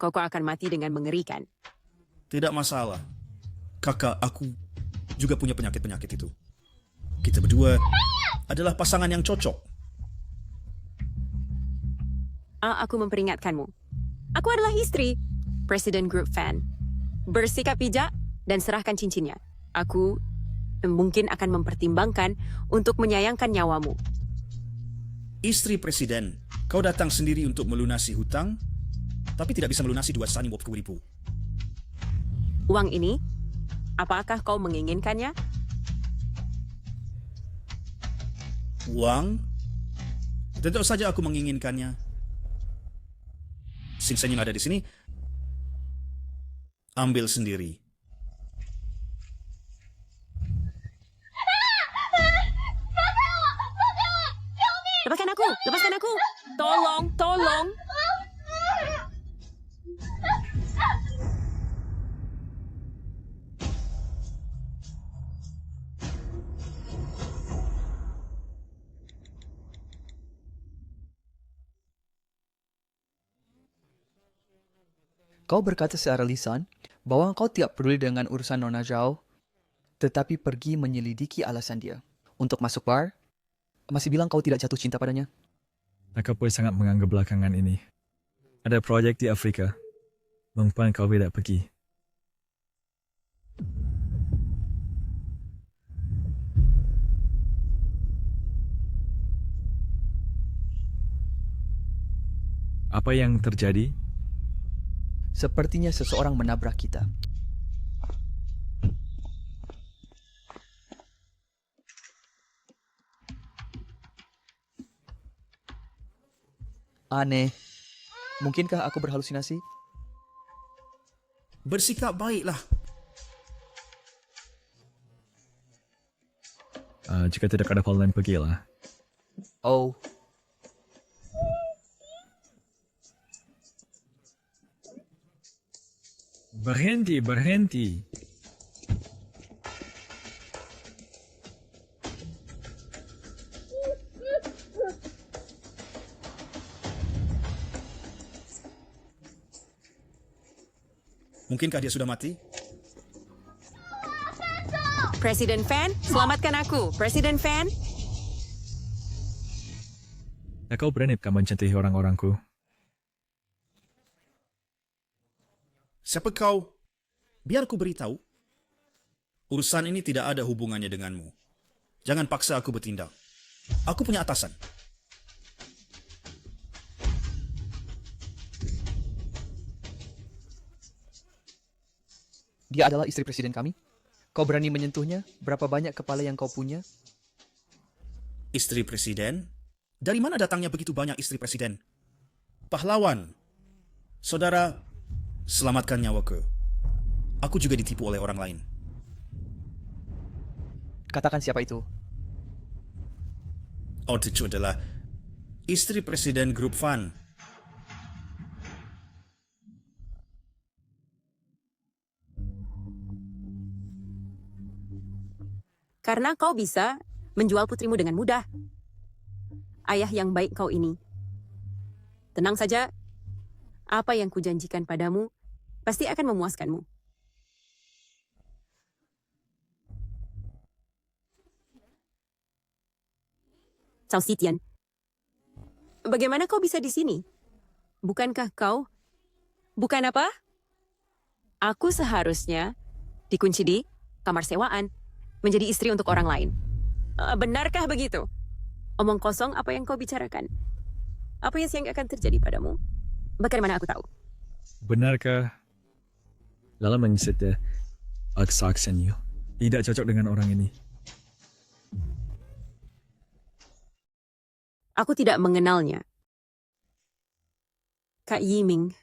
[SPEAKER 5] kau akan mati dengan mengerikan.
[SPEAKER 6] Tidak masalah. Kakak aku juga punya penyakit-penyakit itu. Kita berdua adalah pasangan yang cocok.
[SPEAKER 5] Aku memperingatkanmu. Aku adalah istri Presiden Group Fan. Bersikap bijak dan serahkan cincinnya. Aku mungkin akan mempertimbangkan untuk menyayangkan nyawamu.
[SPEAKER 6] Istri presiden, kau datang sendiri untuk melunasi hutang, tapi tidak bisa melunasi 2 sani 50,000.
[SPEAKER 5] Uang ini, apakah kau menginginkannya?
[SPEAKER 6] Uang? Tentu saja aku menginginkannya. Singsanya yang ada di sini, ambil sendiri.
[SPEAKER 5] Lepaskan aku! Tolong!
[SPEAKER 1] Kau berkata secara lisan bahwa kau tidak peduli dengan urusan Nona Zhao, tetapi pergi menyelidiki alasan dia. Untuk masuk bar, masih bilang kau tidak jatuh cinta padanya.
[SPEAKER 2] Aku pun sangat menganggap belakangan ini. Ada proyek di Afrika. Mengapa kau tidak pergi? Apa yang terjadi?
[SPEAKER 1] Sepertinya seseorang menabrak kita. Aneh. Mungkinkah aku berhalusinasi?
[SPEAKER 6] Bersikap baiklah.
[SPEAKER 2] Jika tidak ada hal lain, pergilah.
[SPEAKER 1] Oh.
[SPEAKER 2] Berhenti.
[SPEAKER 6] Mungkinkah dia sudah mati?
[SPEAKER 5] Presiden Fan, selamatkan aku. Presiden Fan.
[SPEAKER 2] Kau berani mencintai orang-orangku?
[SPEAKER 6] Siapa kau? Biar aku beritahu. Urusan ini tidak ada hubungannya denganmu. Jangan paksa aku bertindak. Aku punya atasan.
[SPEAKER 1] Dia adalah istri presiden kami. Kau berani menyentuhnya? Berapa banyak kepala yang kau punya?
[SPEAKER 6] Istri presiden? Dari mana datangnya begitu banyak istri presiden? Pahlawan. Saudara, selamatkan nyawaku. Aku juga ditipu oleh orang lain.
[SPEAKER 1] Katakan siapa itu.
[SPEAKER 6] Itu adalah istri presiden Grup Fan.
[SPEAKER 5] Karena kau bisa menjual putrimu dengan mudah. Ayah yang baik kau ini. Tenang saja, apa yang kujanjikan padamu pasti akan memuaskanmu. Cao Sitian, bagaimana kau bisa di sini? Bukankah kau? Bukan apa? Aku seharusnya dikunci di kamar sewaan. Menjadi istri untuk orang lain. Benarkah begitu? Omong kosong apa yang kau bicarakan? Apa yang akan terjadi padamu? Bagaimana aku tahu?
[SPEAKER 2] Benarkah dalam menyisir Aksakseniu tidak cocok dengan orang ini?
[SPEAKER 5] Aku tidak mengenalnya. Kak Yiming,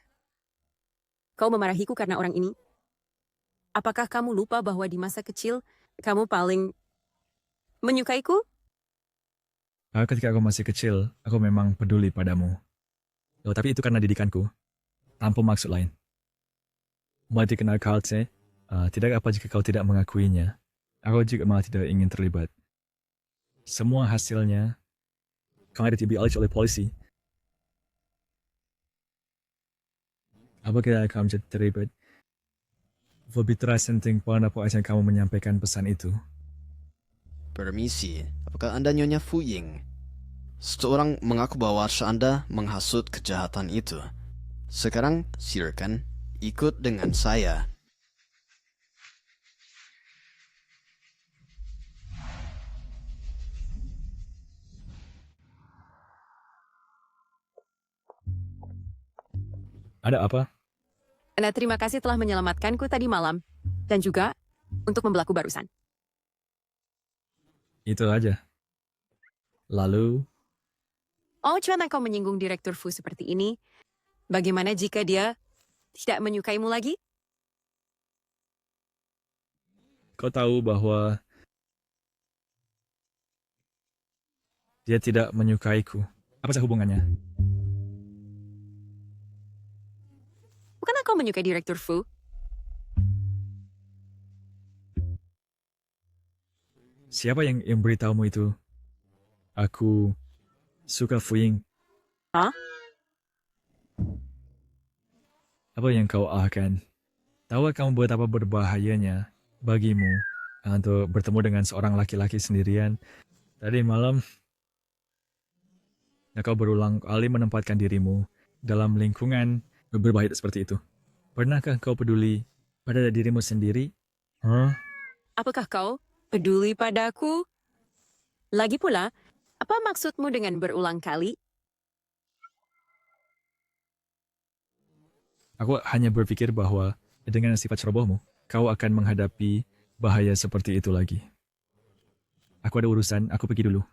[SPEAKER 5] kau memarahiku karena orang ini? Apakah kamu lupa bahwa di masa kecil kamu paling menyukaiku?
[SPEAKER 2] Ketika aku masih kecil, aku memang peduli padamu. Tapi itu karena didikanku, tanpa maksud lain. Mulai dikenal Kaltse, tidak apa jika kau tidak mengakuinya. Aku juga malah tidak ingin terlibat. Semua hasilnya, kau ada diambil alih oleh polisi. Apa kita akan menjadi terlibat? Lebih terasa penting pada apa yang kamu menyampaikan pesan itu.
[SPEAKER 11] Permisi, apakah Anda Nyonya Fu Ying? Seseorang mengaku bahwa Anda menghasut kejahatan itu. Sekarang, silakan ikut dengan saya.
[SPEAKER 2] Ada apa?
[SPEAKER 5] Nah, terima kasih telah menyelamatkanku tadi malam. Dan juga untuk membelaku barusan.
[SPEAKER 2] Itu aja. Lalu,
[SPEAKER 5] Oh, cuman kau menyinggung Direktur Fu seperti ini. Bagaimana jika dia tidak menyukaimu lagi?
[SPEAKER 2] kau tahu bahwa dia tidak menyukaiku. Apa sih hubungannya?
[SPEAKER 5] Bukankah kau menyukai Direktur Fu?
[SPEAKER 2] Siapa yang memberitahumu itu? Aku suka Fu Ying.
[SPEAKER 5] Hah?
[SPEAKER 2] Apa yang kau akan? Tahu kamu betapa berbahayanya bagimu untuk bertemu dengan seorang laki-laki sendirian. Tadi malam, kau berulang kali menempatkan dirimu dalam lingkungan berbahaya seperti itu. Pernahkah kau peduli pada dirimu sendiri?
[SPEAKER 5] Apakah kau peduli padaku? Lagi pula, apa maksudmu dengan berulang kali?
[SPEAKER 2] Aku hanya berpikir bahwa dengan sifat cerobohmu, kau akan menghadapi bahaya seperti itu lagi. Aku ada urusan, aku pergi dulu.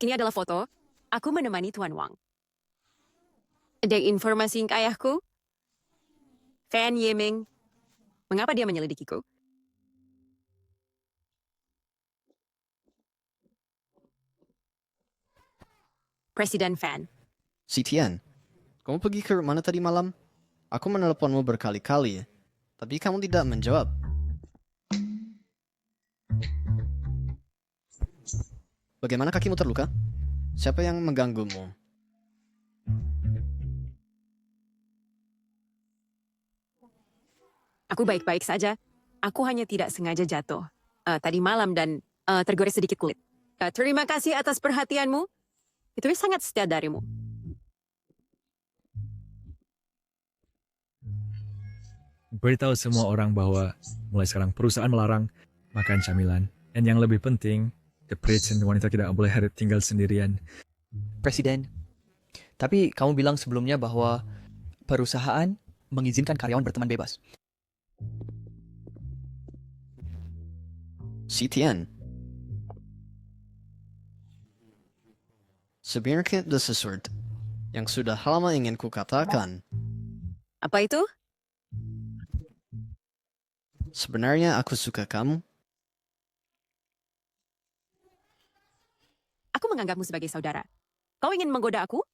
[SPEAKER 5] Ini adalah foto. Aku menemani Tuan Wang. Ada informasi ke ayahku? Fan Yiming. Mengapa dia menyelidikiku? Presiden Fan.
[SPEAKER 11] Si Tian, kamu pergi ke mana tadi malam? Aku meneleponmu berkali-kali, tapi kamu tidak menjawab. Bagaimana kakimu terluka? Siapa yang mengganggumu?
[SPEAKER 5] Aku baik-baik saja. Aku hanya tidak sengaja jatuh tadi malam dan tergores sedikit kulit. Terima kasih atas perhatianmu. Itu sangat setia darimu.
[SPEAKER 2] Beritahu semua orang bahwa mulai sekarang perusahaan melarang makan camilan. Dan yang lebih penting, the president wanita tidak boleh tinggal sendirian.
[SPEAKER 1] Presiden, tapi kamu bilang sebelumnya bahwa perusahaan mengizinkan karyawan berteman bebas.
[SPEAKER 11] Si Tian, sebenarnya ada sesuatu yang sudah lama ingin kukatakan.
[SPEAKER 5] Apa itu?
[SPEAKER 11] Sebenarnya aku suka kamu.
[SPEAKER 5] Aku menganggapmu sebagai saudara. Kau ingin menggoda aku?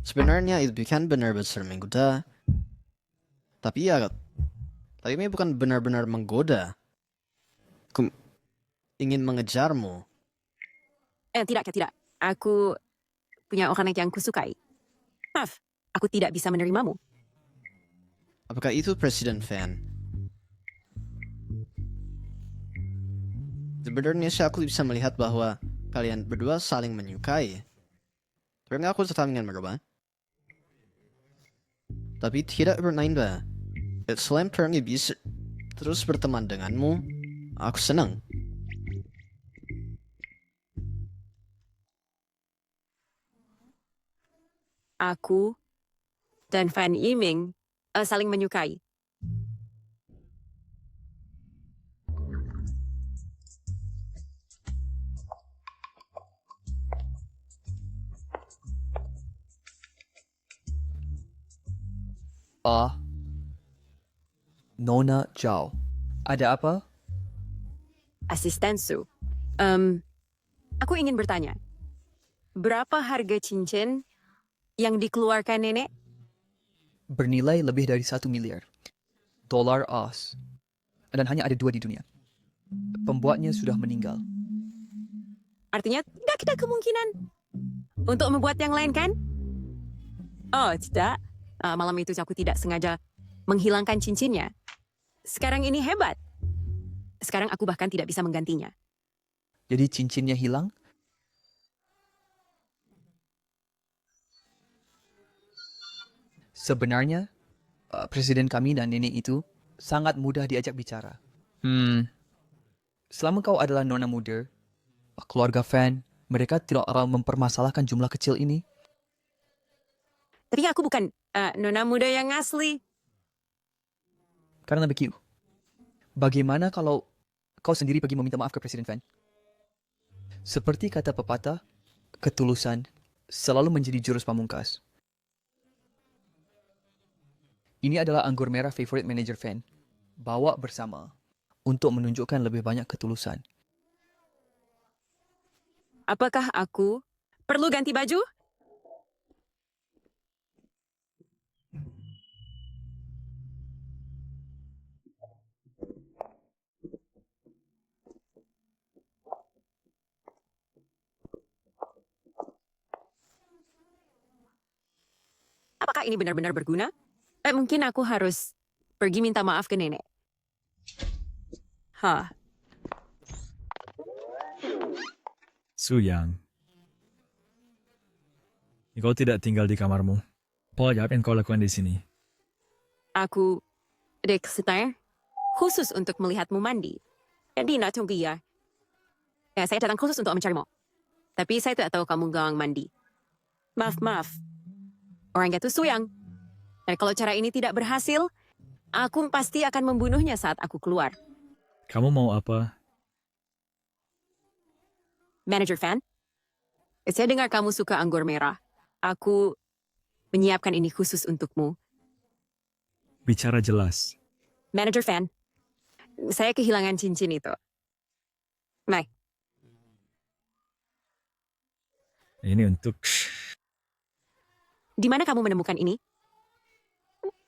[SPEAKER 11] Sebenarnya itu bukan benar-benar menggoda. Tapi ini bukan benar-benar menggoda. Aku ingin mengejarmu.
[SPEAKER 5] Tidak. Aku punya orang yang kusukai. Maaf, aku tidak bisa menerimamu.
[SPEAKER 11] Apakah itu Presiden Fan? Sebenarnya aku bisa melihat bahwa kalian berdua saling menyukai. Ternyata aku tetap ingin merubah. Tapi tidak bernanda. Selain ternyata bisa terus berteman denganmu, aku senang.
[SPEAKER 5] Aku dan Fan Yiming saling menyukai.
[SPEAKER 1] Nona Zhao. Ada apa?
[SPEAKER 5] Asisten Su. Aku ingin bertanya. Berapa harga cincin yang dikeluarkan nenek?
[SPEAKER 1] Bernilai lebih dari 1 miliar dolar Aus. Dan hanya ada 2 di dunia. Pembuatnya sudah meninggal.
[SPEAKER 5] Artinya tidak ada kemungkinan untuk membuat yang lain kan? Oh, tidak. Malam itu aku tidak sengaja menghilangkan cincinnya. Sekarang ini hebat. Sekarang aku bahkan tidak bisa menggantinya.
[SPEAKER 1] Jadi cincinnya hilang? Sebenarnya, presiden kami dan nenek itu sangat mudah diajak bicara. Selama kau adalah nona muda, keluarga Fan, mereka tidak akan mempermasalahkan jumlah kecil ini.
[SPEAKER 5] Tapi aku bukan nona muda yang asli.
[SPEAKER 1] Karena begitu, bagaimana kalau kau sendiri pergi meminta maaf ke Presiden Fan? Seperti kata pepatah, ketulusan selalu menjadi jurus pamungkas. Ini adalah anggur merah favorit manager Fan. Bawa bersama untuk menunjukkan lebih banyak ketulusan.
[SPEAKER 5] Apakah aku perlu ganti baju? Apakah ini benar-benar berguna? Mungkin aku harus pergi minta maaf ke nenek.
[SPEAKER 2] Suyang. Kau tidak tinggal di kamarmu. Apa yang kau lakukan di sini?
[SPEAKER 5] Aku setar khusus untuk melihatmu mandi. Jadi nak tunggu ya. Saya datang khusus untuk mencarimu. Tapi saya tidak tahu kamu gang mandi. Maaf. Orang itu Suyang. Dan kalau cara ini tidak berhasil, aku pasti akan membunuhnya saat aku keluar.
[SPEAKER 2] Kamu mau apa?
[SPEAKER 5] Manager Fan, saya dengar kamu suka anggur merah. Aku menyiapkan ini khusus untukmu.
[SPEAKER 2] Bicara jelas.
[SPEAKER 5] Manager Fan, saya kehilangan cincin itu. Mai.
[SPEAKER 2] Ini untuk...
[SPEAKER 5] Di mana kamu menemukan ini?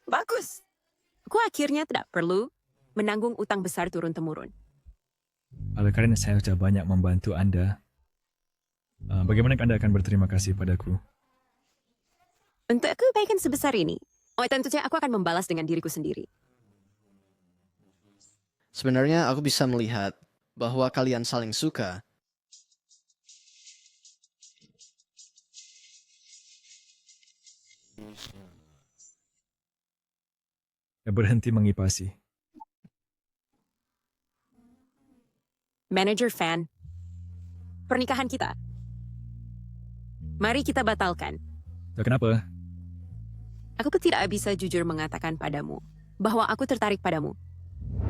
[SPEAKER 5] Bagus. Aku akhirnya tidak perlu menanggung utang besar turun-temurun.
[SPEAKER 2] Oleh karena saya sudah banyak membantu Anda, bagaimana Anda akan berterima kasih padaku?
[SPEAKER 5] Untuk kebaikan sebesar ini, tentu saja aku akan membalas dengan diriku sendiri.
[SPEAKER 11] Sebenarnya aku bisa melihat bahwa kalian saling suka.
[SPEAKER 2] Berhenti mengipasi.
[SPEAKER 5] Manager Fan, pernikahan kita. Mari kita batalkan.
[SPEAKER 2] Kenapa?
[SPEAKER 5] Aku pun tidak bisa jujur mengatakan padamu bahwa aku tertarik padamu.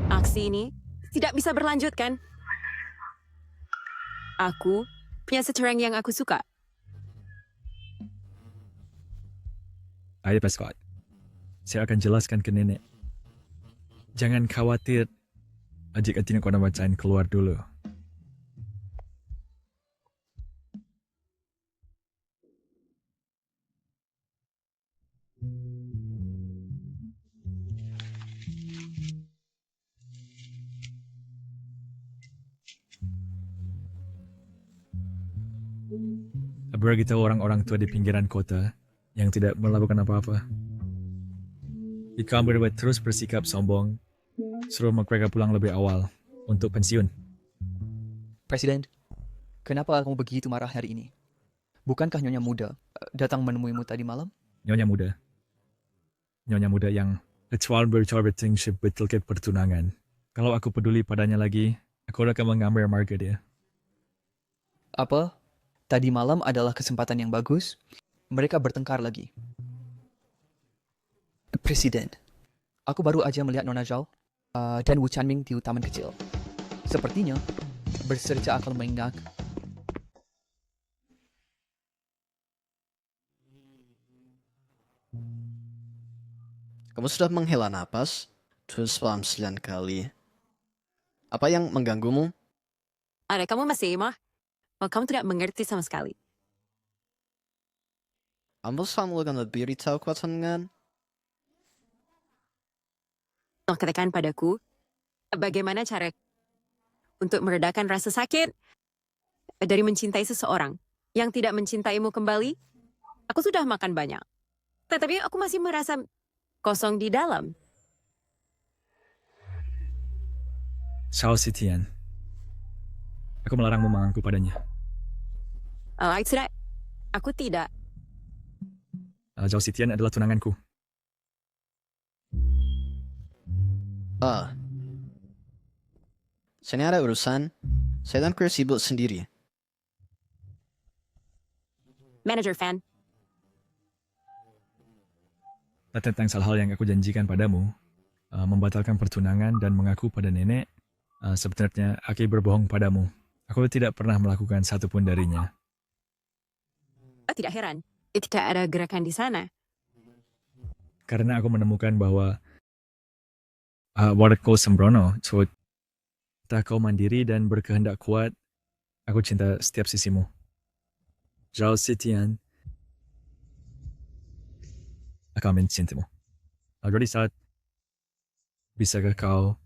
[SPEAKER 5] Aksi ini tidak bisa berlanjutkan. Aku punya seseorang yang aku suka.
[SPEAKER 2] Ayo Pak Scott. Saya akan jelaskan ke nenek. Jangan khawatir jika tidak kau bacain keluar dulu. Beritahu orang-orang tua di pinggiran kota yang tidak melakukan apa-apa. Jika mereka terus bersikap sombong, suruh mereka pulang lebih awal untuk pensiun.
[SPEAKER 1] Presiden, kenapa kamu begitu marah hari ini? Bukankah Nyonya Muda datang menemuimu tadi malam?
[SPEAKER 2] Nyonya muda yang kecuali bercoba bertingship betul ke pertunangan. Kalau aku peduli padanya lagi, aku akan mengambil marga dia.
[SPEAKER 1] Apa? Tadi malam adalah kesempatan yang bagus. Mereka bertengkar lagi. Presiden, aku baru aja melihat Nona Zhao dan Wu Chanming di taman kecil. Sepertinya bersecerca akan mengingat.
[SPEAKER 11] Kamu sudah menghela napas? Terus pelan 9 kali. Apa yang mengganggumu?
[SPEAKER 5] Ada kamu masih mah? Kamu tidak mengerti sama sekali.
[SPEAKER 11] Kamu selalu akan beritahu kuatangan?
[SPEAKER 5] Katakan padaku, bagaimana cara untuk meredakan rasa sakit dari mencintai seseorang yang tidak mencintaimu kembali? Aku sudah makan banyak. Tetapi aku masih merasa kosong di dalam.
[SPEAKER 2] Zhao Zitian. Aku melarangmu mengaku padanya.
[SPEAKER 5] Tidak. Aku tidak.
[SPEAKER 2] Zhao Zitian adalah tunanganku.
[SPEAKER 11] Saya ini ada urusan. Saya dan Chris sibuk sendiri.
[SPEAKER 5] Manager Fan.
[SPEAKER 2] Tentang hal-hal yang aku janjikan padamu, membatalkan pertunangan dan mengaku pada nenek, sebenarnya Aki berbohong padamu. Aku tidak pernah melakukan satu pun darinya.
[SPEAKER 5] Tidak heran. Tidak ada gerakan di sana.
[SPEAKER 2] Karena aku menemukan bahwa waratku sembrono, so tak kau mandiri dan berkehendak kuat, aku cinta setiap sisimu. Zhao Zitian, aku mencintamu. Jadi saat bisakah kau